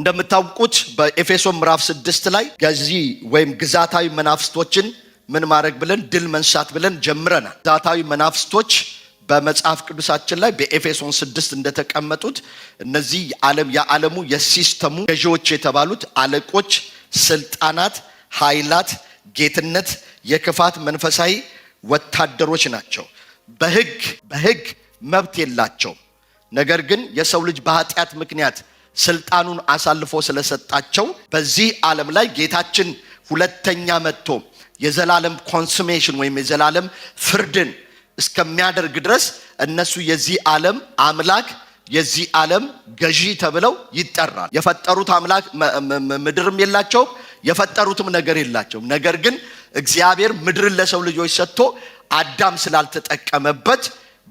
እንደምታውቁት በኤፌሶን ምዕራፍ 6 ላይ ገዢ ወይም ግዛታዊ መናፍስቶችን ምን ማድረግ ብለን ድል መንሳት ብለን ጀምረናል። ግዛታዊ መናፍስቶች በመጽሐፍ ቅዱሳችን ላይ በኤፌሶን 6 እንደተቀመጡት እነዚህ የዓለሙ የሲስተሙ ገዢዎች የተባሉት አለቆች፣ ስልጣናት፣ ኃይላት፣ ጌትነት፣ የክፋት መንፈሳዊ ወታደሮች ናቸው። በሕግ መብት የላቸው። ነገር ግን የሰው ልጅ በኃጢአት ምክንያት ስልጣኑን አሳልፎ ስለሰጣቸው በዚህ ዓለም ላይ ጌታችን ሁለተኛ መጥቶ የዘላለም ኮንሱሜሽን ወይም የዘላለም ፍርድን እስከሚያደርግ ድረስ እነሱ የዚህ ዓለም አምላክ የዚህ ዓለም ገዢ ተብለው ይጠራል። የፈጠሩት አምላክ ምድርም የላቸውም፣ የፈጠሩትም ነገር የላቸውም። ነገር ግን እግዚአብሔር ምድርን ለሰው ልጆች ሰጥቶ አዳም ስላልተጠቀመበት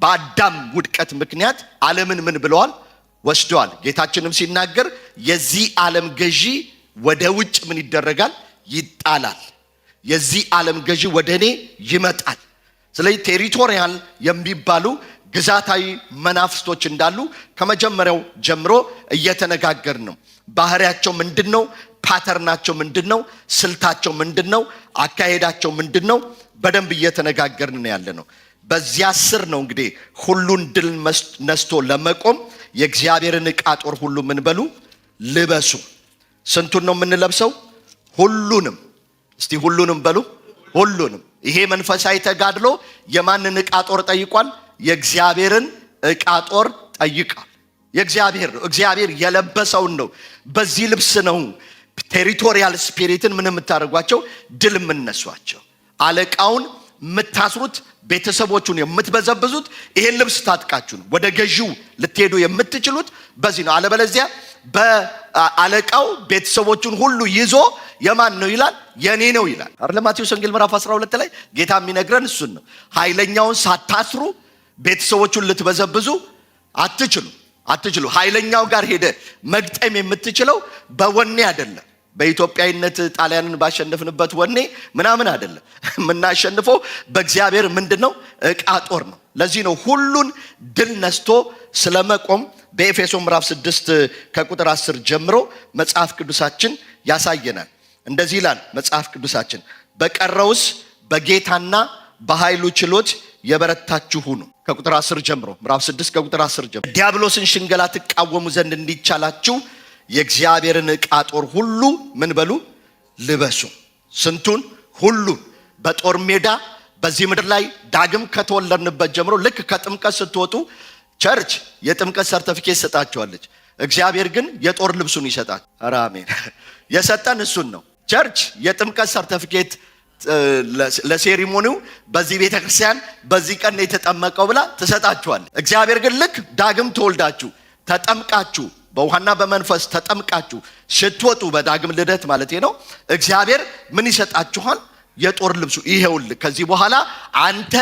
በአዳም ውድቀት ምክንያት ዓለምን ምን ብለዋል? ወስደዋል። ጌታችንም ሲናገር የዚህ ዓለም ገዢ ወደ ውጭ ምን ይደረጋል? ይጣላል። የዚህ ዓለም ገዢ ወደ እኔ ይመጣል። ስለዚህ ቴሪቶሪያል የሚባሉ ግዛታዊ መናፍስቶች እንዳሉ ከመጀመሪያው ጀምሮ እየተነጋገርን ነው። ባህሪያቸው ምንድነው? ፓተርናቸው ምንድነው? ስልታቸው ምንድነው? አካሄዳቸው ምንድነው? በደንብ እየተነጋገርን ነው ያለ ነው። በዚያ ስር ነው እንግዲህ ሁሉን ድል ነስቶ ለመቆም የእግዚአብሔርን ዕቃ ጦር ሁሉ ምን በሉ? ልበሱ። ስንቱን ነው የምንለብሰው? ሁሉንም። እስቲ ሁሉንም በሉ። ሁሉንም። ይሄ መንፈሳዊ ተጋድሎ የማንን ዕቃ ጦር ጠይቋል? የእግዚአብሔርን ዕቃ ጦር ጠይቋል። የእግዚአብሔር ነው። እግዚአብሔር የለበሰውን ነው። በዚህ ልብስ ነው ቴሪቶሪያል ስፒሪትን ምን የምታደርጓቸው? ድል የምነሷቸው። አለቃውን የምታስሩት፣ ቤተሰቦቹን የምትበዘብዙት ይሄን ልብስ ታጥቃችሁ ነው። ወደ ገዢው ልትሄዱ የምትችሉት በዚህ ነው። አለበለዚያ በአለቃው ቤተሰቦቹን ሁሉ ይዞ የማን ነው ይላል? የኔ ነው ይላል አይደል? ማቴዎስ ወንጌል ምዕራፍ 12 ላይ ጌታ የሚነግረን እሱን ነው። ኃይለኛውን ሳታስሩ ቤተሰቦቹን ልትበዘብዙ አትችሉ። ኃይለኛው ጋር ሄደ መግጠም የምትችለው በወኔ አይደለም። በኢትዮጵያዊነት ጣሊያንን ባሸነፍንበት ወኔ ምናምን አይደለም። የምናሸንፈው በእግዚአብሔር ምንድነው? ዕቃ ጦር ነው። ለዚህ ነው ሁሉን ድል ነስቶ ስለመቆም በኤፌሶን ምዕራፍ 6 ከቁጥር 10 ጀምሮ መጽሐፍ ቅዱሳችን ያሳየናል። እንደዚህ ይላል መጽሐፍ ቅዱሳችን፣ በቀረውስ በጌታና በኃይሉ ችሎት የበረታችሁ ሁኑ። ከቁጥር 10 ጀምሮ ምዕራፍ 6 ከቁጥር 10 ጀምሮ ዲያብሎስን ሽንገላ ትቃወሙ ዘንድ እንዲቻላችሁ የእግዚአብሔርን ዕቃ ጦር ሁሉ ምን በሉ? ልበሱ። ስንቱን? ሁሉን። በጦር ሜዳ በዚህ ምድር ላይ ዳግም ከተወለድንበት ጀምሮ ልክ ከጥምቀት ስትወጡ ቸርች የጥምቀት ሰርቲፊኬት ሰጣችኋለች። እግዚአብሔር ግን የጦር ልብሱን ይሰጣል። ኧረ አሜን። የሰጠን እሱን ነው። ቸርች የጥምቀት ሰርቲፊኬት ለሴሪሞኒው በዚህ ቤተክርስቲያን በዚህ ቀን የተጠመቀው ብላ ትሰጣችኋለች። እግዚአብሔር ግን ልክ ዳግም ተወልዳችሁ ተጠምቃችሁ በውሃና በመንፈስ ተጠምቃችሁ ስትወጡ በዳግም ልደት ማለት ነው፣ እግዚአብሔር ምን ይሰጣችኋል? የጦር ልብሱ። ይሄውልህ ከዚህ በኋላ አንተ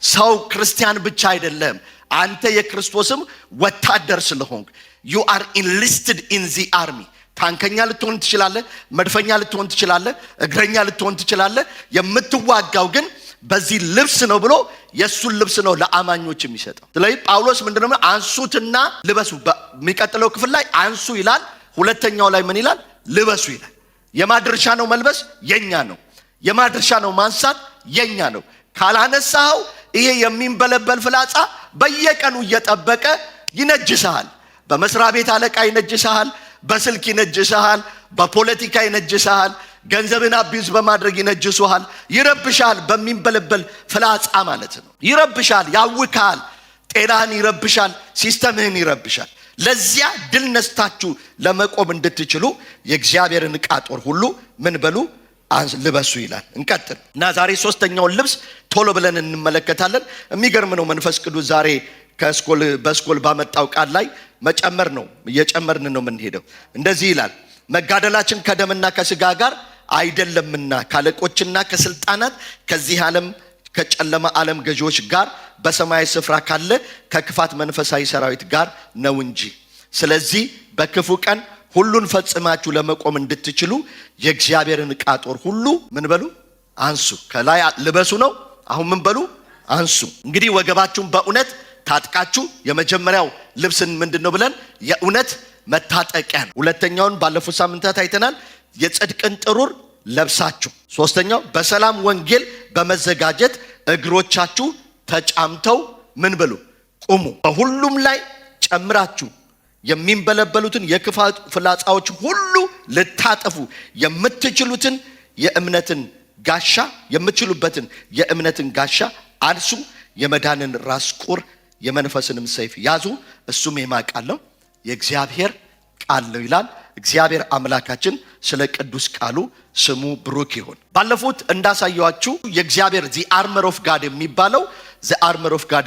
ሰው ክርስቲያን ብቻ አይደለም፣ አንተ የክርስቶስም ወታደር ስለሆንክ you are enlisted in the army። ታንከኛ ልትሆን ትችላለህ፣ መድፈኛ ልትሆን ትችላለህ፣ እግረኛ ልትሆን ትችላለህ። የምትዋጋው ግን በዚህ ልብስ ነው ብሎ የሱን ልብስ ነው ለአማኞች የሚሰጠው። ስለዚህ ጳውሎስ ምንድነው? አንሱትና ልበሱ። በሚቀጥለው ክፍል ላይ አንሱ ይላል። ሁለተኛው ላይ ምን ይላል? ልበሱ ይላል። የማድርሻ ነው መልበስ? የኛ ነው። የማድርሻ ነው ማንሳት? የኛ ነው። ካላነሳው ይሄ የሚንበለበል ፍላጻ በየቀኑ እየጠበቀ ይነጅስሃል። በመስሪያ ቤት አለቃ ይነጅስሃል፣ በስልክ ይነጅስሃል፣ በፖለቲካ ይነጅስሃል፣ ገንዘብን አቢዩዝ በማድረግ ይነጅሱሃል፣ ይረብሻል። በሚንበለበል ፍላጻ ማለት ነው። ይረብሻል፣ ያውካል፣ ጤናህን ይረብሻል፣ ሲስተምህን ይረብሻል። ለዚያ ድል ነስታችሁ ለመቆም እንድትችሉ የእግዚአብሔርን ዕቃ ጦር ሁሉ ምን በሉ? ልበሱ ይላል። እንቀጥል እና ዛሬ ሶስተኛውን ልብስ ቶሎ ብለን እንመለከታለን። የሚገርም ነው። መንፈስ ቅዱስ ዛሬ በስኮል ባመጣው ቃል ላይ መጨመር ነው። እየጨመርን ነው የምንሄደው። እንደዚህ ይላል፣ መጋደላችን ከደምና ከስጋ ጋር አይደለምና ካለቆችና ከስልጣናት ከዚህ ዓለም ከጨለማ ዓለም ገዢዎች ጋር በሰማያዊ ስፍራ ካለ ከክፋት መንፈሳዊ ሰራዊት ጋር ነው እንጂ። ስለዚህ በክፉ ቀን ሁሉን ፈጽማችሁ ለመቆም እንድትችሉ የእግዚአብሔርን ዕቃ ጦር ሁሉ ምን በሉ? አንሱ። ከላይ ልበሱ ነው። አሁን ምን በሉ? አንሱ። እንግዲህ ወገባችሁን በእውነት ታጥቃችሁ የመጀመሪያው ልብስን ምንድነው ብለን የእውነት መታጠቂያ ነው። ሁለተኛውን ባለፉት ሳምንታት አይተናል። የጽድቅን ጥሩር ለብሳችሁ። ሶስተኛው በሰላም ወንጌል በመዘጋጀት እግሮቻችሁ ተጫምተው ምን ብሉ ቁሙ። በሁሉም ላይ ጨምራችሁ የሚንበለበሉትን የክፋት ፍላጻዎች ሁሉ ልታጠፉ የምትችሉበትን የእምነትን ጋሻ አንሱ። የመዳንን ራስ ቁር የመንፈስንም ሰይፍ ያዙ። እሱም የማን ነው? የእግዚአብሔር ቃል ነው ይላል። እግዚአብሔር አምላካችን ስለ ቅዱስ ቃሉ ስሙ ብሩክ ይሁን። ባለፉት እንዳሳያችሁ የእግዚአብሔር the armor of God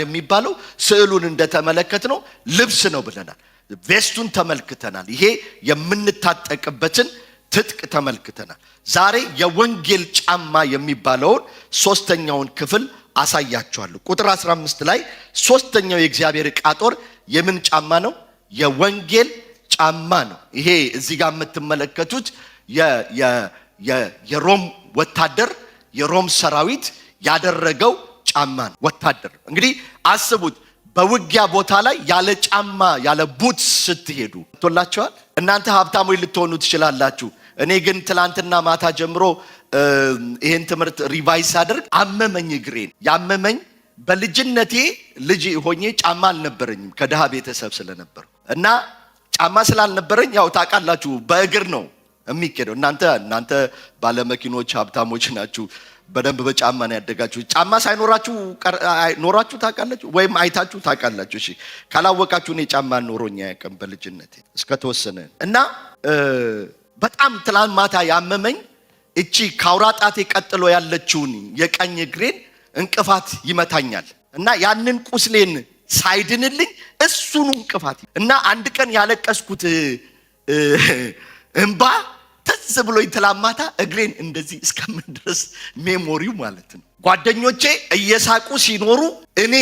የሚባለው ስዕሉን እንደተመለከትነው ልብስ ነው ብለናል። ቬስቱን ተመልክተናል። ይሄ የምንታጠቅበትን ትጥቅ ተመልክተናል። ዛሬ የወንጌል ጫማ የሚባለውን ሶስተኛውን ክፍል አሳያችኋለሁ። ቁጥር 15 ላይ ሶስተኛው የእግዚአብሔር ዕቃ ጦር የምን ጫማ ነው? የወንጌል ጫማ ነው። ይሄ እዚህ ጋር የምትመለከቱት የሮም ወታደር የሮም ሰራዊት ያደረገው ጫማ ነው። ወታደር እንግዲህ አስቡት፣ በውጊያ ቦታ ላይ ያለ ጫማ ያለ ቡት ስትሄዱ ተወላችኋል። እናንተ ሀብታሞች ልትሆኑ ትችላላችሁ። እኔ ግን ትላንትና ማታ ጀምሮ ይሄን ትምህርት ሪቫይዝ አድርግ አመመኝ። እግሬን ያመመኝ በልጅነቴ ልጅ ሆኜ ጫማ አልነበረኝም ከደሃ ቤተሰብ ስለነበር እና ጫማ ስላልነበረኝ ያው ታውቃላችሁ በእግር ነው የሚኬደው። እናንተ ባለመኪኖች ሀብታሞች ናችሁ፣ በደንብ በጫማ ነው ያደጋችሁ። ጫማ ሳይኖራችሁ ኖራችሁ ታውቃላችሁ ወይም አይታችሁ ታውቃላችሁ? እሺ ካላወቃችሁ እኔ ጫማ ኖሮኝ አያውቅም በልጅነቴ እስከተወሰነ እና በጣም ትላንት ማታ ያመመኝ እቺ ካውራጣቴ ቀጥሎ ያለችውን የቀኝ እግሬን እንቅፋት ይመታኛል እና ያንን ቁስሌን ሳይድንልኝ እሱኑ እንቅፋት እና አንድ ቀን ያለቀስኩት እንባ ተዝ ብሎኝ ትላንት ማታ እግሬን እንደዚህ እስከምን ድረስ ሜሞሪው ማለት ነው። ጓደኞቼ እየሳቁ ሲኖሩ እኔ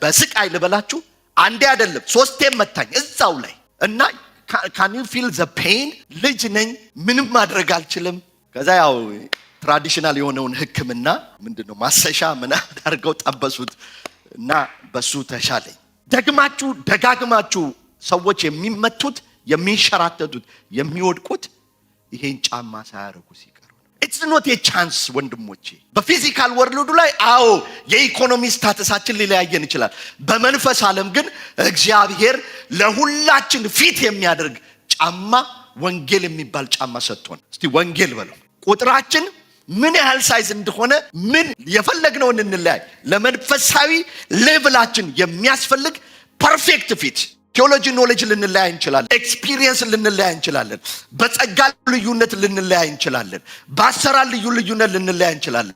በስቃይ ልበላችሁ አንዴ አይደለም 3 መታኝ እዛው ላይ እና can you feel the pain? ልጅ ነኝ ምንም ማድረግ አልችልም። ከዛ ያው ትራዲሽናል የሆነውን ሕክምና ምንድነው ማሰሻ ምናምን አድርገው ጠበሱት እና በሱ ተሻለኝ። ደጋግማችሁ ሰዎች የሚመቱት የሚንሸራተቱት የሚወድቁት ይሄን ጫማ ሳያረጉ ሲቀሩ ነው። it's not a chance ወንድሞቼ። በፊዚካል ወርልዱ ላይ አዎ የኢኮኖሚ ስታተሳችን ሊለያየን ይችላል። በመንፈስ ዓለም ግን እግዚአብሔር ለሁላችን ፊት የሚያደርግ ጫማ ወንጌል የሚባል ጫማ ሰጥቶን። እስቲ ወንጌል በለው። ቁጥራችን ምን ያህል ሳይዝ እንደሆነ ምን የፈለግነውን እንለያይ። ለመንፈሳዊ ሌቭላችን የሚያስፈልግ ፐርፌክት ፊት ቴዎሎጂ ኖሌጅ ልንለያይ እንችላለን። ኤክስፒሪየንስ ልንለያይ እንችላለን። በጸጋ ልዩነት ልንለያይ እንችላለን። በአሰራር ልዩነት ልንለያይ እንችላለን።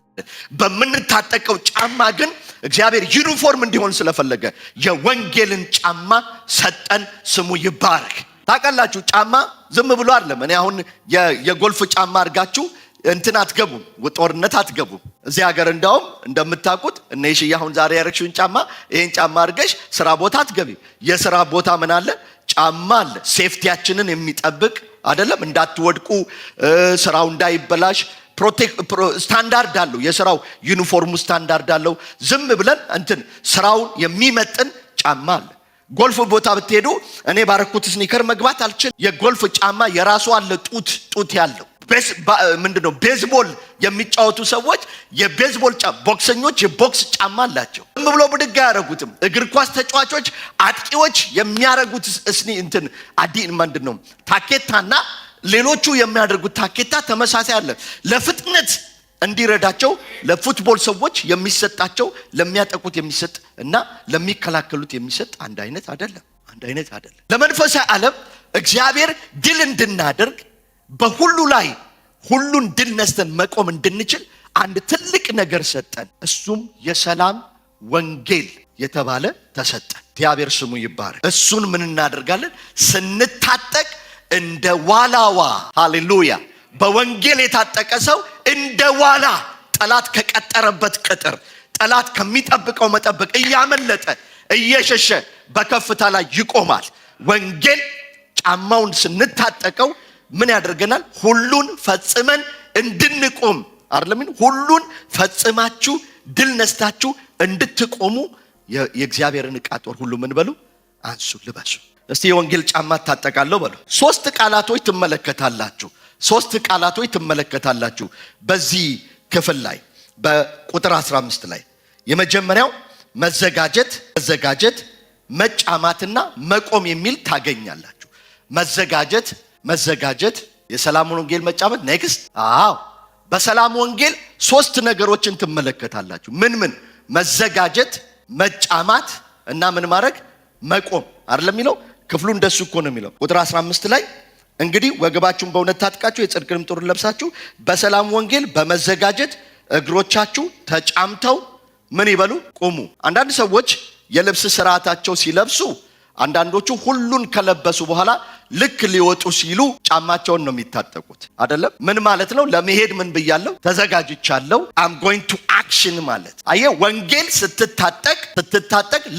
በምንታጠቀው ጫማ ግን እግዚአብሔር ዩኒፎርም እንዲሆን ስለፈለገ የወንጌልን ጫማ ሰጠን። ስሙ ይባረክ። ታውቃላችሁ ጫማ ዝም ብሎ አይደለም። እኔ አሁን የጎልፍ ጫማ አድርጋችሁ እንትን አትገቡም፣ ጦርነት አትገቡም። እዚህ ሀገር እንዳውም እንደምታውቁት እነ ይሽያ አሁን ዛሬ ያረክሽውን ጫማ ይሄን ጫማ አድርገሽ ስራ ቦታ አትገቢም። የስራ ቦታ ምን አለ? ጫማ አለ። ሴፍቲያችንን የሚጠብቅ አይደለም፣ እንዳትወድቁ ስራው እንዳይበላሽ ስታንዳርድ አለው። የስራው ዩኒፎርሙ ስታንዳርድ አለው። ዝም ብለን እንትን ስራውን የሚመጥን ጫማ አለ። ጎልፍ ቦታ ብትሄዱ እኔ ባረኩት ስኒከር መግባት አልችል። የጎልፍ ጫማ የራሱ አለ፣ ጡት ያለው ምንድነው? ቤዝቦል የሚጫወቱ ሰዎች የቤዝቦል ቦክሰኞች የቦክስ ጫማ አላቸው። ዝም ብሎ ብድግ አያረጉትም። እግር ኳስ ተጫዋቾች አጥቂዎች የሚያረጉት ምንድነው? ታኬታና ሌሎቹ የሚያደርጉት ታኬታ ተመሳሳይ አለ። ለፍጥነት እንዲረዳቸው ለፉትቦል ሰዎች የሚሰጣቸው ለሚያጠቁት የሚሰጥ እና ለሚከላከሉት የሚሰጥ አንድ አይነት አይደለም። ለመንፈሳዊ ዓለም እግዚአብሔር ድል እንድናደርግ በሁሉ ላይ ሁሉን ድል ነስተን መቆም እንድንችል አንድ ትልቅ ነገር ሰጠን። እሱም የሰላም ወንጌል የተባለ ተሰጠን። እግዚአብሔር ስሙ ይባረክ። እሱን ምን እናደርጋለን? ስንታጠቅ እንደ ዋላዋ። ሃሌሉያ። በወንጌል የታጠቀ ሰው እንደ ዋላ ጠላት ከቀጠረበት ቅጥር፣ ጠላት ከሚጠብቀው መጠበቅ እያመለጠ እየሸሸ በከፍታ ላይ ይቆማል። ወንጌል ጫማውን ስንታጠቀው ምን ያደርገናል? ሁሉን ፈጽመን እንድንቆም አይደለም? ሁሉን ፈጽማችሁ ድል ነስታችሁ እንድትቆሙ የእግዚአብሔርን ዕቃ ጦር ሁሉ ምን በሉ? አንሱ፣ ልበሱ። እስቲ የወንጌል ጫማ ታጠቃለሁ በሉ። ሶስት ቃላቶች ትመለከታላችሁ በዚህ ክፍል ላይ በቁጥር 15 ላይ። የመጀመሪያው መዘጋጀት፣ መጫማትና መቆም የሚል ታገኛላችሁ። መዘጋጀት፣ የሰላም ወንጌል መጫመት ኔክስት። በሰላም ወንጌል ሶስት ነገሮችን ትመለከታላችሁ። ምን? መዘጋጀት፣ መጫማት እና ምን ማድረግ? መቆም አይደለም የሚለው ክፍሉ እንደሱ እኮ ነው የሚለው። ቁጥር 15 ላይ እንግዲህ ወገባችሁን በእውነት ታጥቃችሁ የጽድቅንም ጦር ለብሳችሁ በሰላም ወንጌል በመዘጋጀት እግሮቻችሁ ተጫምተው ምን ይበሉ? ቁሙ። አንዳንድ ሰዎች የልብስ ስርዓታቸው ሲለብሱ አንዳንዶቹ ሁሉን ከለበሱ በኋላ ልክ ሊወጡ ሲሉ ጫማቸውን ነው የሚታጠቁት አይደለም። ምን ማለት ነው? ለመሄድ ምን ብያለሁ? ተዘጋጅቻለሁ። I'm going to action ማለት አየህ። ወንጌል ስትታጠቅ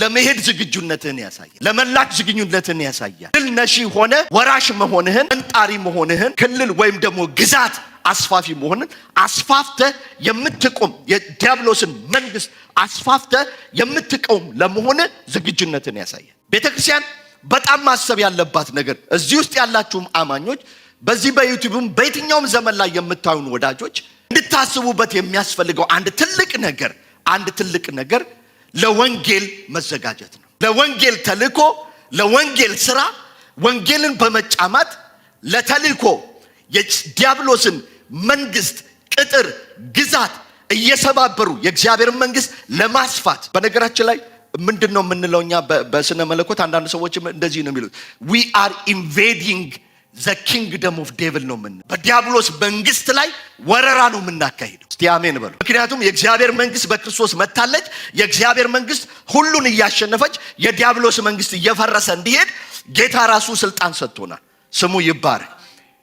ለመሄድ ዝግጁነትህን ያሳያል። ለመላክ ዝግጁነትህን ያሳያል። ድል ነሺ ሆነ ወራሽ መሆንህን፣ እንጣሪ መሆንህን፣ ክልል ወይም ደግሞ ግዛት አስፋፊ መሆንን አስፋፍተህ የምትቆም የዲያብሎስን መንግስት አስፋፍተህ የምትቆም ለመሆን ዝግጁነትን ያሳያል። ቤተክርስቲያን በጣም ማሰብ ያለባት ነገር እዚህ ውስጥ ያላችሁም አማኞች በዚህ በዩቲዩብም በየትኛውም ዘመን ላይ የምታዩን ወዳጆች እንድታስቡበት የሚያስፈልገው አንድ ትልቅ ነገር ለወንጌል መዘጋጀት ነው። ለወንጌል ተልእኮ፣ ለወንጌል ስራ፣ ወንጌልን በመጫማት ለተልእኮ የዲያብሎስን መንግስት ቅጥር ግዛት እየሰባበሩ የእግዚአብሔር መንግስት ለማስፋት። በነገራችን ላይ ምንድነው የምንለው እኛ በስነ መለኮት አንዳንድ ሰዎች እንደዚህ ነው የሚሉት we are invading the kingdom of devil ነው ምን በዲያብሎስ መንግስት ላይ ወረራ ነው የምናካሂደው። እስቲ አሜን በሉ። ምክንያቱም የእግዚአብሔር መንግስት በክርስቶስ መታለች። የእግዚአብሔር መንግስት ሁሉን እያሸነፈች የዲያብሎስ መንግስት እየፈረሰ እንዲሄድ ጌታ ራሱ ስልጣን ሰጥቶናል። ስሙ ይባረክ።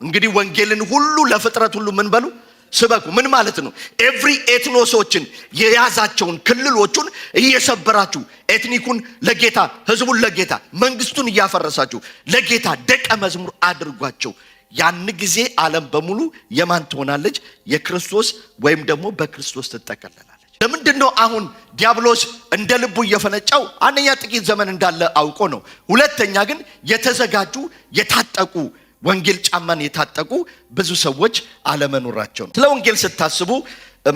እንግዲህ ወንጌልን ሁሉ ለፍጥረት ሁሉ ምን በሉ? ስበኩ። ምን ማለት ነው? ኤቭሪ ኤትኖሶችን የያዛቸውን ክልሎቹን እየሰበራችሁ ኤትኒኩን ለጌታ፣ ህዝቡን ለጌታ፣ መንግስቱን እያፈረሳችሁ ለጌታ ደቀ መዝሙር አድርጓቸው። ያን ጊዜ ዓለም በሙሉ የማን ትሆናለች? የክርስቶስ ወይም ደግሞ በክርስቶስ ትጠቀለላለች። ለምንድነው አሁን ዲያብሎስ እንደ ልቡ እየፈነጫው? አንደኛ ጥቂት ዘመን እንዳለ አውቆ ነው። ሁለተኛ ግን የተዘጋጁ የታጠቁ ወንጌል ጫማን የታጠቁ ብዙ ሰዎች አለመኖራቸው ነው። ስለ ወንጌል ስታስቡ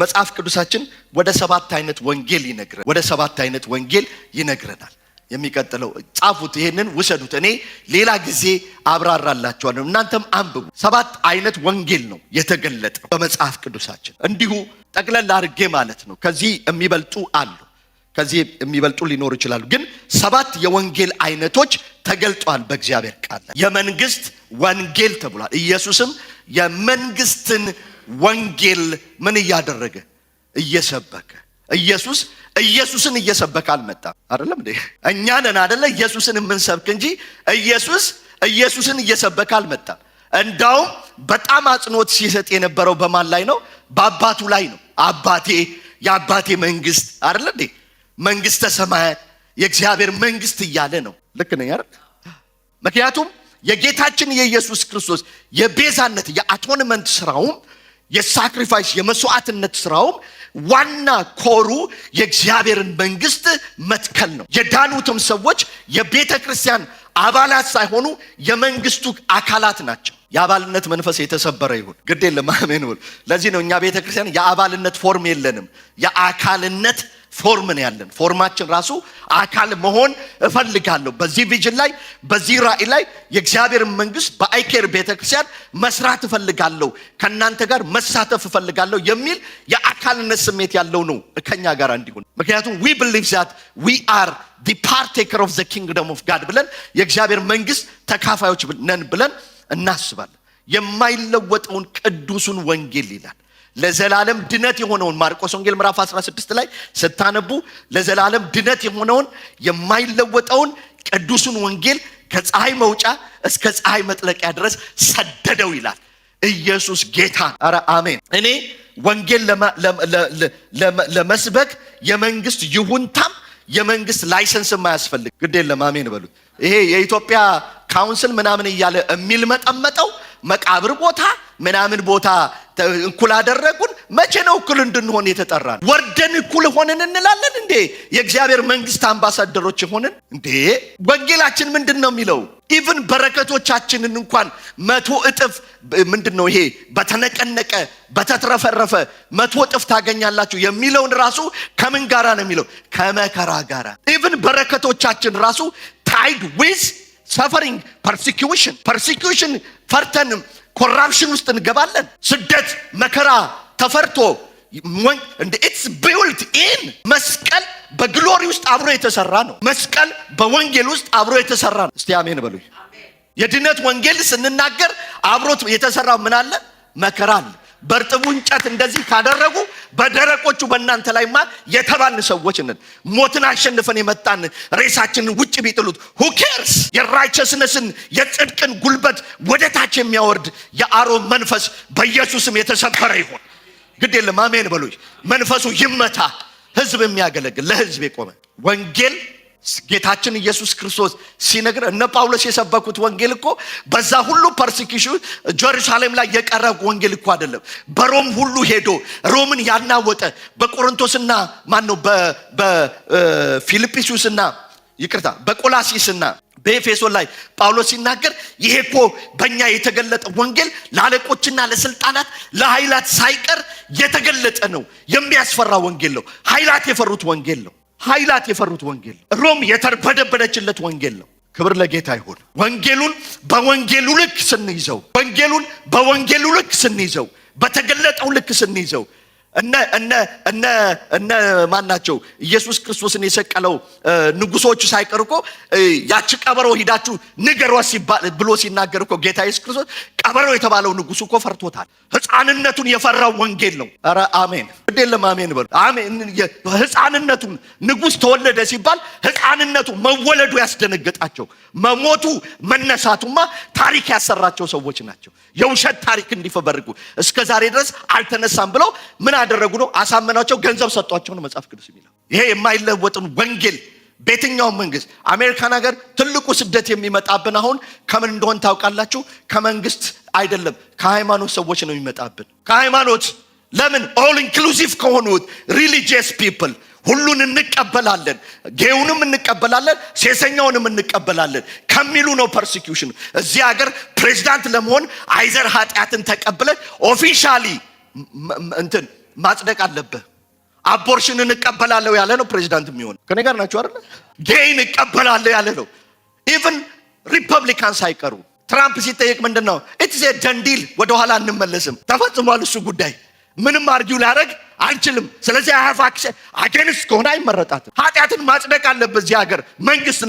መጽሐፍ ቅዱሳችን ወደ ሰባት አይነት ወንጌል ይነግረናል። የሚቀጥለው ጻፉት፣ ይሄንን ውሰዱት፣ እኔ ሌላ ጊዜ አብራራላችኋለሁ፣ እናንተም አንብቡ። ሰባት አይነት ወንጌል ነው የተገለጠው በመጽሐፍ ቅዱሳችን። እንዲሁ ጠቅለል አድርጌ ማለት ነው። ከዚህ የሚበልጡ አሉ፣ ከዚህ የሚበልጡ ሊኖሩ ይችላሉ። ግን ሰባት የወንጌል አይነቶች ተገልጧል በእግዚአብሔር ቃል። የመንግስት ወንጌል ተብሏል። ኢየሱስም የመንግስትን ወንጌል ምን እያደረገ? እየሰበከ። ኢየሱስን እየሰበከ አልመጣም። አይደለም እንዴ? እኛ ነን አይደለ ኢየሱስን የምንሰብክ እንጂ ኢየሱስን እየሰበከ አልመጣም። እንዳውም በጣም አጽንኦት ሲሰጥ የነበረው በማን ላይ ነው? በአባቱ ላይ ነው። የአባቴ መንግስት አይደለ እንዴ? መንግስተ ሰማያት የእግዚአብሔር መንግስት እያለ ነው። ልክ ነኝ አይደል? ምክንያቱም የጌታችን የኢየሱስ ክርስቶስ የቤዛነት የአቶንመንት ስራውም የሳክሪፋይስ የመስዋዕትነት ስራውም ዋና ኮሩ የእግዚአብሔርን መንግስት መትከል ነው። የዳኑትም ሰዎች የቤተ ክርስቲያን አባላት ሳይሆኑ የመንግስቱ አካላት ናቸው። የአባልነት መንፈስ የተሰበረ ይሁን። ግድ የለም አሜን ብሎ። ለዚህ ነው እኛ ቤተ ክርስቲያን የአባልነት ፎርም የለንም፣ የአካልነት ፎርም ነው ያለን። ፎርማችን ራሱ አካል መሆን እፈልጋለሁ። በዚህ ቪዥን ላይ በዚህ ራእይ ላይ የእግዚአብሔር መንግስት በአይኬር ቤተክርስቲያን መስራት እፈልጋለሁ፣ ከናንተ ጋር መሳተፍ እፈልጋለሁ የሚል የአካልነት ስሜት ያለው ነው ከኛ ጋር እንዲሆን። ምክንያቱም we believe that we are the partaker of the kingdom of God ብለን የእግዚአብሔር መንግስት ተካፋዮች ነን ብለን እናስባለን። የማይለወጠውን ቅዱሱን ወንጌል ይላል ለዘላለም ድነት የሆነውን ማርቆስ ወንጌል ምዕራፍ 16 ላይ ስታነቡ ለዘላለም ድነት የሆነውን የማይለወጠውን ቅዱሱን ወንጌል ከፀሐይ መውጫ እስከ ፀሐይ መጥለቂያ ድረስ ሰደደው ይላል። ኢየሱስ ጌታ። ኧረ አሜን። እኔ ወንጌል ለመስበክ የመንግስት ይሁንታም የመንግስት ላይሰንስ የማያስፈልግ ግድ የለም አሜን በሉ። ይሄ የኢትዮጵያ ካውንስል ምናምን እያለ የሚልመጠመጠው መቃብር ቦታ ምናምን ቦታ እኩል አደረጉን። መቼ ነው እኩል እንድንሆን የተጠራን? ወርደን እኩል ሆነን እንላለን እንዴ? የእግዚአብሔር መንግስት አምባሳደሮች ሆነን እንዴ? ወንጌላችን ምንድነው የሚለው? ኢቭን በረከቶቻችንን እንኳን 100 እጥፍ ምንድነው ይሄ በተነቀነቀ በተትረፈረፈ 100 እጥፍ ታገኛላችሁ የሚለውን ራሱ ከምን ጋራ ነው የሚለው? ከመከራ ጋራ። ኢቭን በረከቶቻችን ራሱ tied with suffering, persecution ፈርተን ኮራፕሽን ውስጥ እንገባለን። ስደት መከራ ተፈርቶ it's built in መስቀል በግሎሪ ውስጥ አብሮ የተሰራ ነው። መስቀል በወንጌል ውስጥ አብሮ የተሰራ ነው። እስቲ አሜን በሉኝ። የድነት ወንጌል ስንናገር አብሮት የተሰራው ምን አለ? መከራ አለ። በርጥቡ እንጨት እንደዚህ ካደረጉ በደረቆቹ በእናንተ ላይማ የተባልን ሰዎች ነን። ሞትን አሸንፈን የመጣን ሬሳችንን ውጭ ቢጥሉት who cares? የራይቸስነስን የጽድቅን ጉልበት ወደ ታች የሚያወርድ የአሮን መንፈስ በኢየሱስም የተሰበረ ይሁን። ግድ የለም አሜን በሉኝ። መንፈሱ ይመታ። ህዝብ የሚያገለግል ለህዝብ የቆመ ወንጌል ጌታችን ኢየሱስ ክርስቶስ ሲነግር እነ ጳውሎስ የሰበኩት ወንጌል እኮ በዛ ሁሉ ፐርሲኪዩሽን ጀሩሳሌም ላይ የቀረበ ወንጌል እኮ አይደለም። በሮም ሁሉ ሄዶ ሮምን ያናወጠ በቆሮንቶስና ማነው በፊልጵስዩስና ይቅርታ በቆላሲስና በኤፌሶን ላይ ጳውሎስ ሲናገር ይሄ እኮ በእኛ የተገለጠ ወንጌል ለአለቆችና ለስልጣናት ለኃይላት ሳይቀር የተገለጠ ነው። የሚያስፈራ ወንጌል ነው። ኃይላት የፈሩት ወንጌል ነው። ኃይላት የፈሩት ወንጌል ነው። ሮም የተርበደበደችለት ወንጌል ነው። ክብር ለጌታ ይሁን። ወንጌሉን በወንጌሉ ልክ ስንይዘው፣ ወንጌሉን በወንጌሉ ልክ ስንይዘው፣ በተገለጠው ልክ ስንይዘው እነ ማናቸው ኢየሱስ ክርስቶስን የሰቀለው ንጉሶቹ ሳይቀር እኮ ያቺ ቀበሮ ሂዳችሁ ንገሯት ብሎ ሲናገር እኮ ጌታ ኢየሱስ ክርስቶስ ቀበሮ የተባለው ንጉስ እኮ ፈርቶታል። ሕፃንነቱን የፈራው ወንጌል ነው። ኧረ አሜን እንደለም አሜን በሉ። አሜን። ሕፃንነቱን ንጉስ ተወለደ ሲባል ሕፃንነቱ መወለዱ ያስደነገጣቸው፣ መሞቱ መነሳቱማ ታሪክ ያሰራቸው ሰዎች ናቸው። የውሸት ታሪክ እንዲፈበርኩ እስከዛሬ ድረስ አልተነሳም ብለው ምን አደረጉ ነው? አሳመናቸው፣ ገንዘብ ሰጧቸው ነው መጽሐፍ ቅዱስ የሚለው። ይሄ የማይለወጥን ወንጌል በየትኛውም መንግስት አሜሪካን ሀገር ትልቁ ስደት የሚመጣብን አሁን ከምን እንደሆነ ታውቃላችሁ? ከመንግስት አይደለም፣ ከሃይማኖት ሰዎች ነው የሚመጣብን። ከሃይማኖት ለምን? ኦል ኢንክሉሲቭ ከሆኑት ሪሊጂየስ ፒፕል ሁሉን እንቀበላለን፣ ጌውንም እንቀበላለን፣ ሴሰኛውንም እንቀበላለን ከሚሉ ነው ፐርሲኪዩሽን። እዚህ ሀገር ፕሬዝዳንት ለመሆን አይዘር ኃጢአትን ተቀብለ ኦፊሻሊ እንትን ማጽደቅ አለብህ። አቦርሽንን እንቀበላለሁ ያለ ነው ፕሬዝዳንት የሚሆን። ከኔ ጋር ናችሁ አይደል? ጌይን እንቀበላለሁ ያለ ነው። ኢቭን ሪፐብሊካንስ አይቀሩ። ትራምፕ ሲጠየቅ ምንድነው? ኢትስ ኤ ደንዲል፣ ወደ ኋላ እንመለስም፣ ተፈጽሟል እሱ ጉዳይ፣ ምንም አርጊው ላደርግ አልችልም። ስለዚህ አጌንስት ከሆነ አይመረጣትም። ኃጢአትን ማጽደቅ አለበት እዚህ ሀገር መንግስት።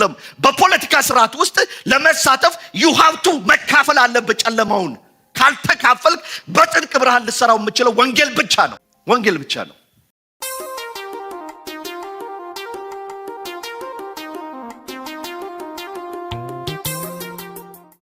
በፖለቲካ ስርዓት ውስጥ ለመሳተፍ ዩ ሃቭ ቱ መካፈል አለበት ጨለማውን። ካልተካፈልክ በጽድቅ ብርሃን ልትሰራው የምችለው ወንጌል ብቻ ነው። ወንጌል ብቻ ነው።